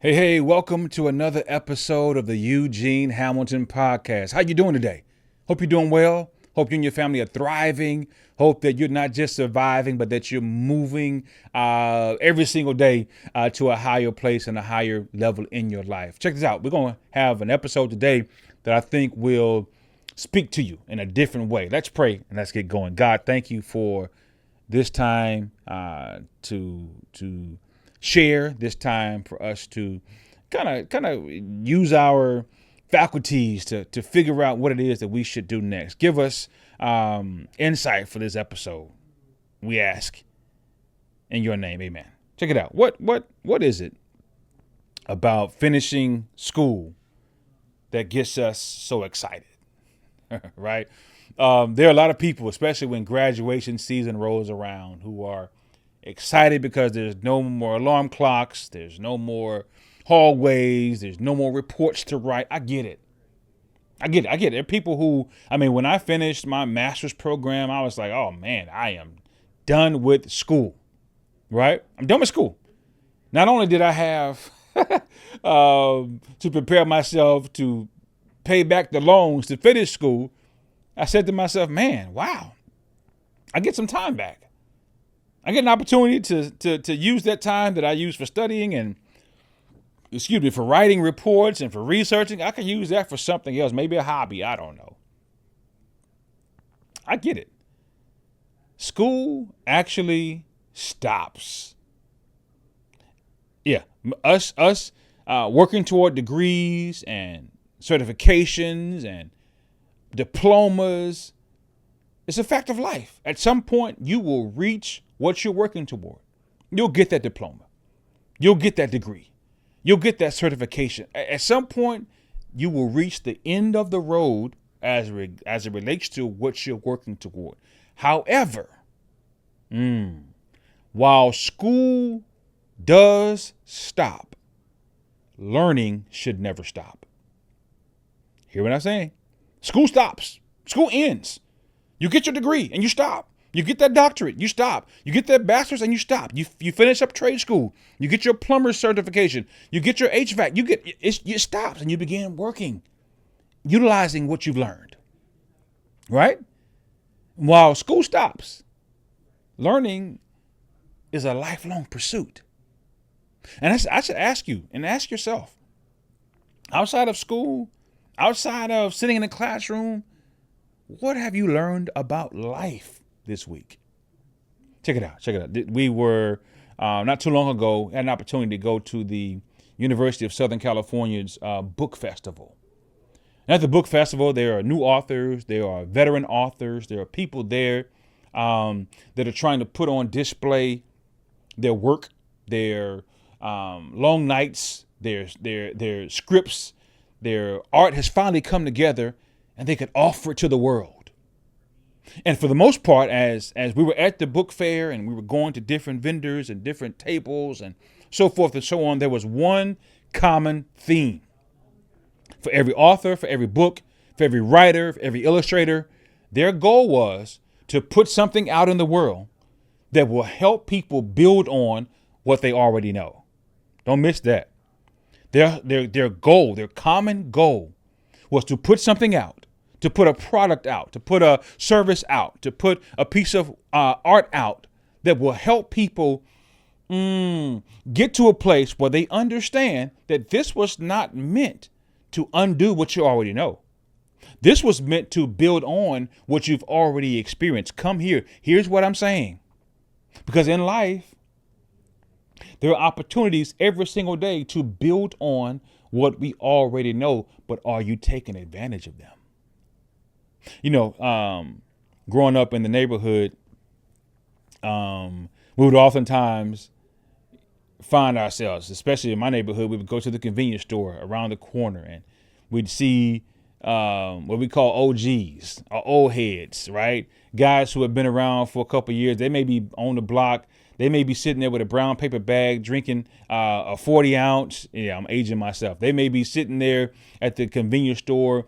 Hey, welcome to another episode of the Eugene Hamilton Podcast. How you doing today? Hope you're doing well. Hope you and your family are thriving. Hope that you're not just surviving, but that you're moving every single day to a higher place and a higher level in your life. Check this out. We're going to have an episode today that I think will speak to you in a different way. Let's pray and let's get going. God, thank you for this time to share, this time for us to kind of use our faculties to figure out what it is that we should do next. Give us insight for this episode. We ask in your name, amen. Check it out. What is it about finishing school that gets us so excited? Right? There are a lot of people, especially when graduation season rolls around, who are excited because there's no more alarm clocks, there's no more hallways, there's no more reports to write. I get it. There are people who, when I finished my master's program, I was like, oh man, I am done with school, right? I'm done with school. Not only did I have to prepare myself to pay back the loans to finish school, I said to myself, man, wow, I get some time back. I get an opportunity to use that time that I use for studying and, for writing reports and for researching. I can use that for something else, maybe a hobby. I don't know. I get it. School actually stops. Yeah, us working toward degrees and certifications and diplomas. It's a fact of life. At some point, you will reach what you're working toward. You'll get that diploma. You'll get that degree. You'll get that certification. At some point, you will reach the end of the road as it relates to what you're working toward. However, while school does stop, learning should never stop. Hear what I'm saying? School stops. School ends. You get your degree and you stop. You get that doctorate, you stop. You get that bachelor's and you stop. You finish up trade school. You get your plumber's certification. You get your HVAC. It stops and you begin working, utilizing what you've learned. Right? While school stops, learning is a lifelong pursuit. And I should ask you and ask yourself, outside of school, outside of sitting in a classroom, what have you learned about life this week? Check it out. We were not too long ago had an opportunity to go to the University of Southern California's book festival. And at the book festival, there are new authors, there are veteran authors, there are people there that are trying to put on display their work, their long nights, their scripts, their art has finally come together, and they could offer it to the world. And for the most part, as we were at the book fair and we were going to different vendors and different tables and so forth and so on, there was one common theme. For every author, for every book, for every writer, for every illustrator, their goal was to put something out in the world that will help people build on what they already know. Don't miss that. Their goal, their common goal, was to put something out, to put a product out, to put a service out, to put a piece of art out that will help people get to a place where they understand that this was not meant to undo what you already know. This was meant to build on what you've already experienced. Come here. Here's what I'm saying. Because in life, there are opportunities every single day to build on what we already know, but are you taking advantage of them? Growing up in the neighborhood, we would oftentimes find ourselves, especially in my neighborhood, we would go to the convenience store around the corner and we'd see what we call OGs or old heads, right? Guys who have been around for a couple of years. They may be on the block. They may be sitting there with a brown paper bag drinking a 40 ounce. Yeah, I'm aging myself. They may be sitting there at the convenience store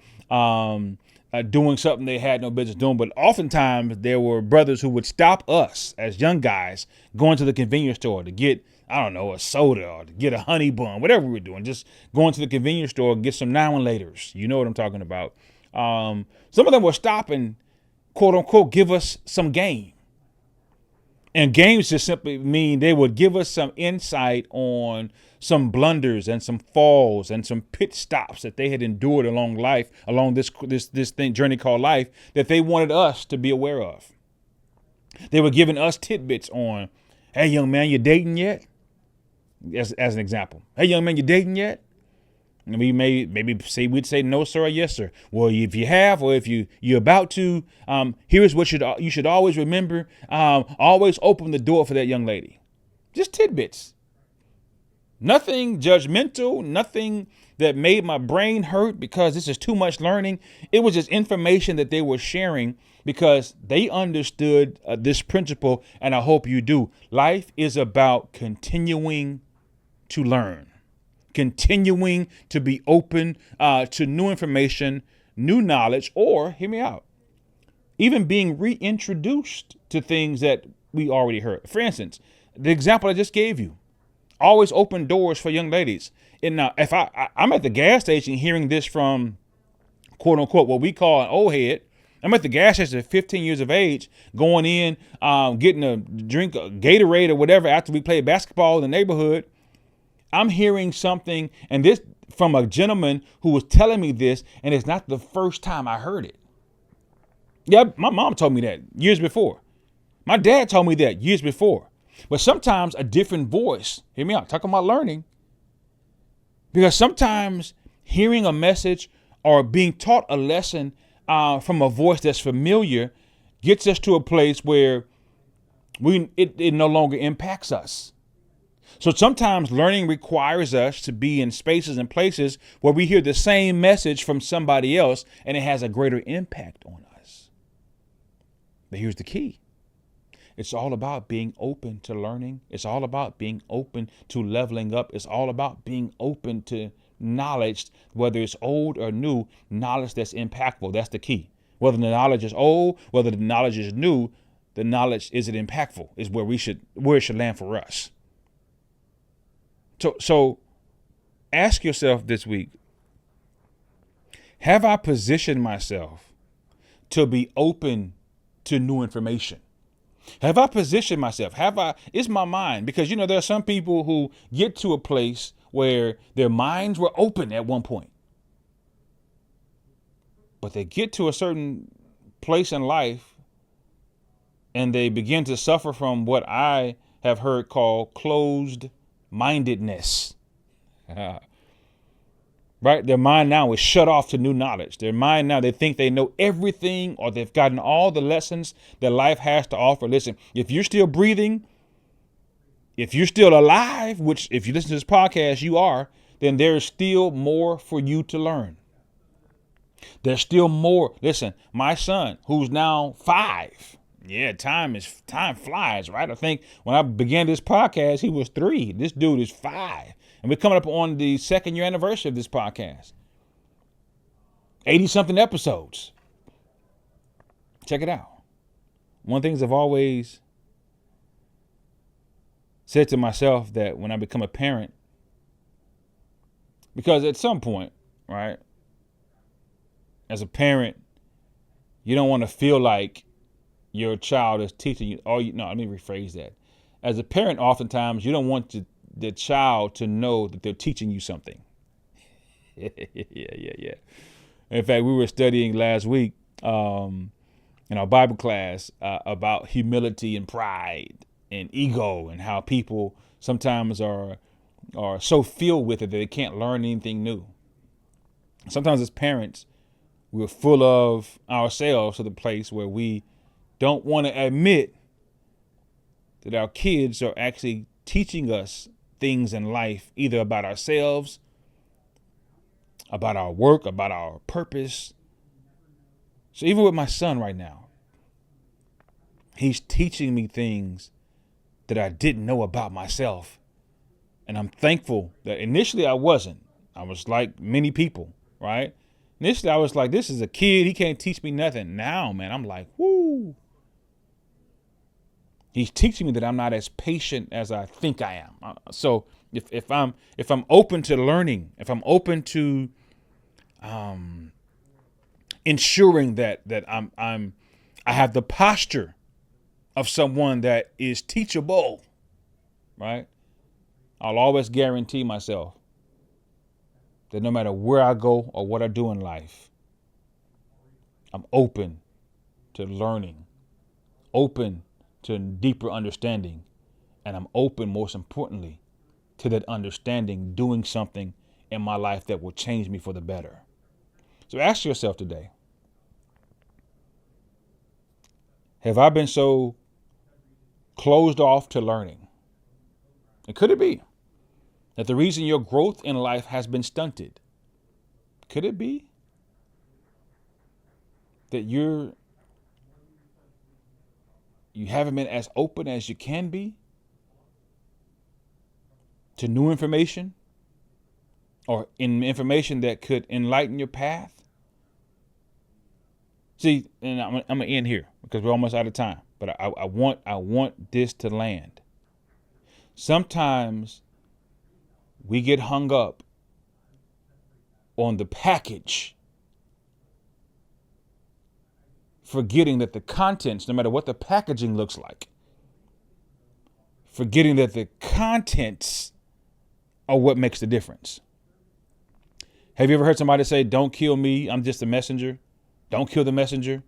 doing something they had no business doing. But oftentimes there were brothers who would stop us as young guys going to the convenience store to get I don't know, a soda or to get a honey bun, whatever we were doing, just going to the convenience store and get some now and laters. You know what I'm talking about. Some of them will stop and quote unquote give us some game. And games just simply mean they would give us some insight on some blunders and some falls and some pit stops that they had endured along this journey called life, that they wanted us to be aware of. They were giving us tidbits on, hey, young man, you dating yet? As an example. Hey, young man, you dating yet? And we we'd say no, sir, or yes, sir. Well, if you have, or if you're about to, here's what you should always remember. Always open the door for that young lady. Just tidbits. Nothing judgmental, nothing that made my brain hurt because this is too much learning. It was just information that they were sharing because they understood this principle, and I hope you do. Life is about continuing to learn. Continuing to be open to new information, new knowledge, or, hear me out, even being reintroduced to things that we already heard. For instance, the example I just gave you, always open doors for young ladies. And now, if I'm at the gas station hearing this from, quote unquote, what we call an old head. I'm at the gas station at 15 years of age, going in, getting a drink, a Gatorade or whatever after we played basketball in the neighborhood. I'm hearing something, and this from a gentleman who was telling me this, and it's not the first time I heard it. Yeah, my mom told me that years before. My dad told me that years before. But sometimes a different voice, hear me out, talking about learning. Because sometimes hearing a message or being taught a lesson from a voice that's familiar gets us to a place where it no longer impacts us. So sometimes learning requires us to be in spaces and places where we hear the same message from somebody else and it has a greater impact on us. But here's the key. It's all about being open to learning. It's all about being open to leveling up. It's all about being open to knowledge, whether it's old or new, knowledge that's impactful. That's the key. Whether the knowledge is old, whether the knowledge is new, the knowledge, is it impactful, is where it should land for us. So ask yourself this week, have I positioned myself to be open to new information? Have I positioned myself? Is my mind, because, there are some people who get to a place where their minds were open at one point, but they get to a certain place in life and they begin to suffer from what I have heard called closed mindedness. Right? Their mind now is shut off to new knowledge. Their mind now, they think they know everything, or they've gotten all the lessons that life has to offer. Listen, if you're still breathing, if you're still alive, which if you listen to this podcast, you are, then there's still more for you to learn. There's still more. Listen, my son, who's now 5. Yeah, time flies, right? I think when I began this podcast, he was 3. This dude is 5. And we're coming up on the 2nd year anniversary of this podcast. 80 something episodes. Check it out. One of the things I've always said to myself, that when I become a parent, because at some point, right, as a parent, you don't want to feel like your child is teaching you. Let me rephrase that. As a parent, oftentimes you don't want the child to know that they're teaching you something. Yeah. In fact, we were studying last week in our Bible class about humility and pride and ego, and how people sometimes are so filled with it that they can't learn anything new. Sometimes as parents, we're full of ourselves to the place where we don't want to admit that our kids are actually teaching us things in life, either about ourselves, about our work, about our purpose. So even with my son right now, he's teaching me things that I didn't know about myself. And I'm thankful that initially I wasn't. I was like many people, right? Initially I was like, this is a kid, he can't teach me nothing. Now, man, I'm like, whoo. He's teaching me that I'm not as patient as I think I am. So if I'm open to learning, if I'm open to ensuring that I have the posture of someone that is teachable, right? I'll always guarantee myself that no matter where I go or what I do in life, I'm open to learning, open to deeper understanding, and I'm open, most importantly, to that understanding doing something in my life that will change me for the better. So ask yourself today, have I been so closed off to learning? And could it be that the reason your growth in life has been stunted? Could it be that you haven't been as open as you can be to new information or in information that could enlighten your path? See, and I'm gonna end here because we're almost out of time, but I want this to land. Sometimes we get hung up on the package, forgetting that the contents, no matter what the packaging looks like, forgetting that the contents are what makes the difference. Have you ever heard somebody say, "Don't kill me, I'm just a messenger"? Don't kill the messenger.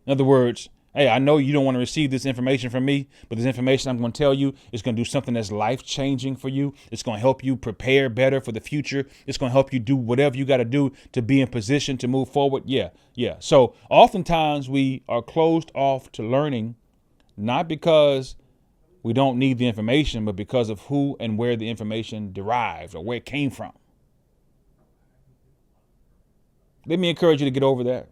In other words, hey, I know you don't want to receive this information from me, but this information I'm going to tell you is going to do something that's life-changing for you. It's going to help you prepare better for the future. It's going to help you do whatever you got to do to be in position to move forward. Yeah. So oftentimes we are closed off to learning, not because we don't need the information, but because of who and where the information derived or where it came from. Let me encourage you to get over that.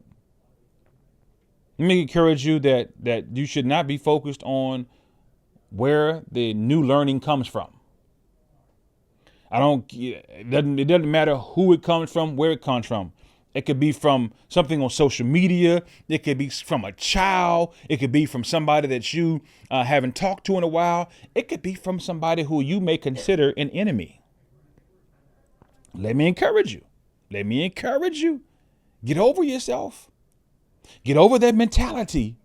Let me encourage you that you should not be focused on where the new learning comes from. It doesn't matter who it comes from, where it comes from. It could be from something on social media. It could be from a child. It could be from somebody that you haven't talked to in a while. It could be from somebody who you may consider an enemy. Let me encourage you. Get over yourself. Get over that mentality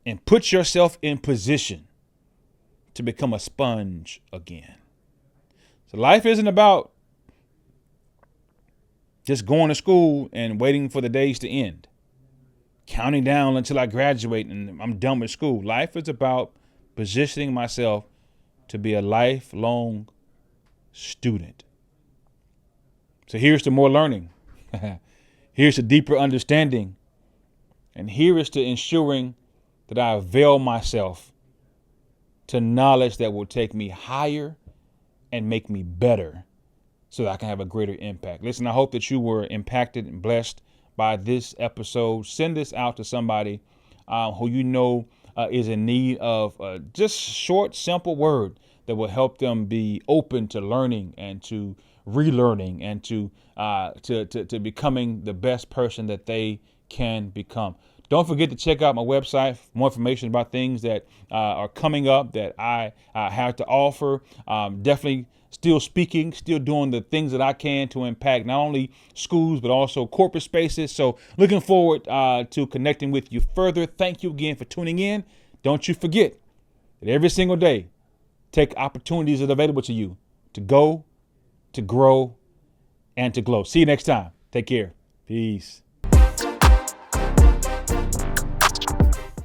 and put yourself in position to become a sponge again. So life isn't about just going to school and waiting for the days to end, counting down until I graduate and I'm done with school. Life is about positioning myself to be a lifelong student. So here's to more learning. Here's to deeper understanding. And here is to ensuring that I avail myself to knowledge that will take me higher and make me better so that I can have a greater impact. Listen, I hope that you were impacted and blessed by this episode. Send this out to somebody who you know is in need of just short, simple word that will help them be open to learning and to relearning and to becoming the best person that they can become. Don't forget to check out my website for more information about things that are coming up that I have to offer. Definitely still speaking, still doing the things that I can to impact not only schools, but also corporate spaces. So looking forward to connecting with you further. Thank you again for tuning in. Don't you forget that every single day, take opportunities that are available to you to go, to grow, and to glow. See you next time. Take care. Peace.